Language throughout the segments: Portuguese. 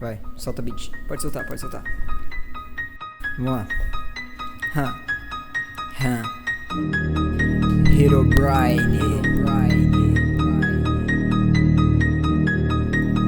Vai, solta o beat. Pode soltar, pode soltar. Vamos lá. Herobrine.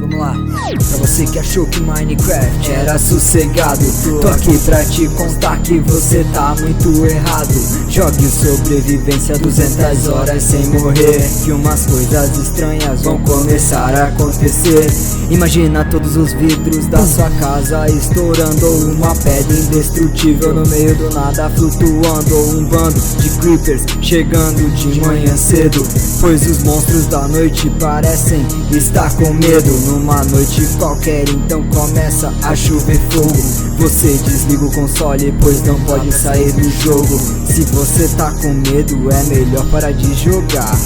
Vamos lá. Pra você que achou que Minecraft era sossegado, tô aqui pra te contar que você tá muito errado. Jogue sobrevivência 200 horas sem morrer, que umas coisas estranhas vão começar a acontecer. Imagina todos os vidros da sua casa estourando, ou uma pedra indestrutível no meio do nada flutuando, ou um bando de creepers chegando de manhã cedo, pois os monstros da noite parecem estar com medo. Numa noite qualquer então começa a chover fogo. Você desliga o console pois não pode sair do jogo. Se você tá com medo é melhor parar de jogar.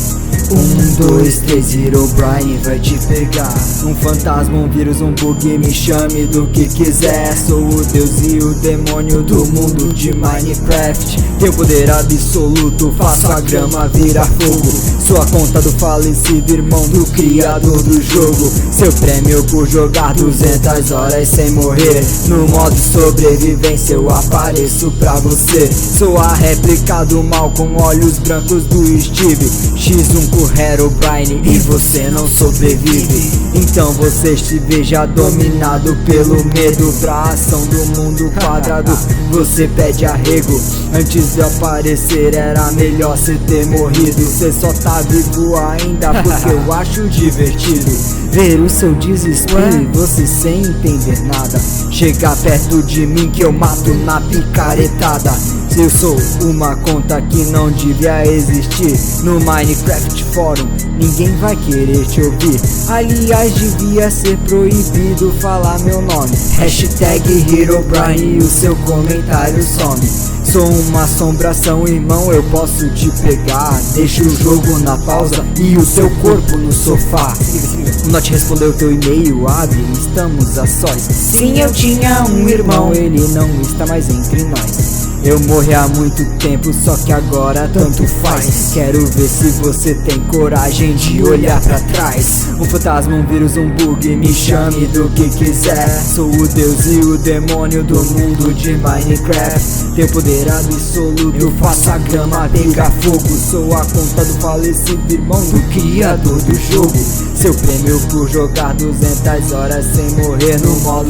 1, 2, 3, Herobrine vai te pegar. Um fantasma, um vírus, um bug, me chame do que quiser. Sou o deus e o demônio do mundo de Minecraft. Tenho poder absoluto, faço a grama virar fogo. Sou a conta do falecido irmão do criador do jogo. Seu prêmio por jogar 200 horas sem morrer. No modo sobrevivência eu apareço pra você. Sou a réplica do mal com olhos brancos do Steve. X1 com Herobrine e você não sobrevive. Então você se veja dominado pelo medo. Pra ação do mundo quadrado você pede arrego. Antes de aparecer era melhor cê ter morrido. Cê só tá vivo ainda porque eu acho divertido ver o seu desespero e você sem entender nada. Chega perto de mim que eu mato na picaretada. Eu sou uma conta que não devia existir no Minecraft Fórum, ninguém vai querer te ouvir. Aliás, devia ser proibido falar meu nome. Hashtag Herobrine e o seu comentário some. Sou uma assombração, irmão, eu posso te pegar. Deixa o jogo na pausa e o seu corpo no sofá. O Not respondeu teu e-mail, abre, estamos a sós. Sim, eu tinha um irmão, ele não está mais entre nós. Eu morri há muito tempo, só que agora tanto faz. Quero ver se você tem coragem de olhar pra trás. Um fantasma, um vírus, um bug, me chame do que quiser. Sou o deus e o demônio do mundo de Minecraft. Tenho poder absoluto, eu faço a grama pegar fogo. Sou a conta do falecido irmão do criador do jogo. Seu prêmio por jogar 200 horas sem morrer no modo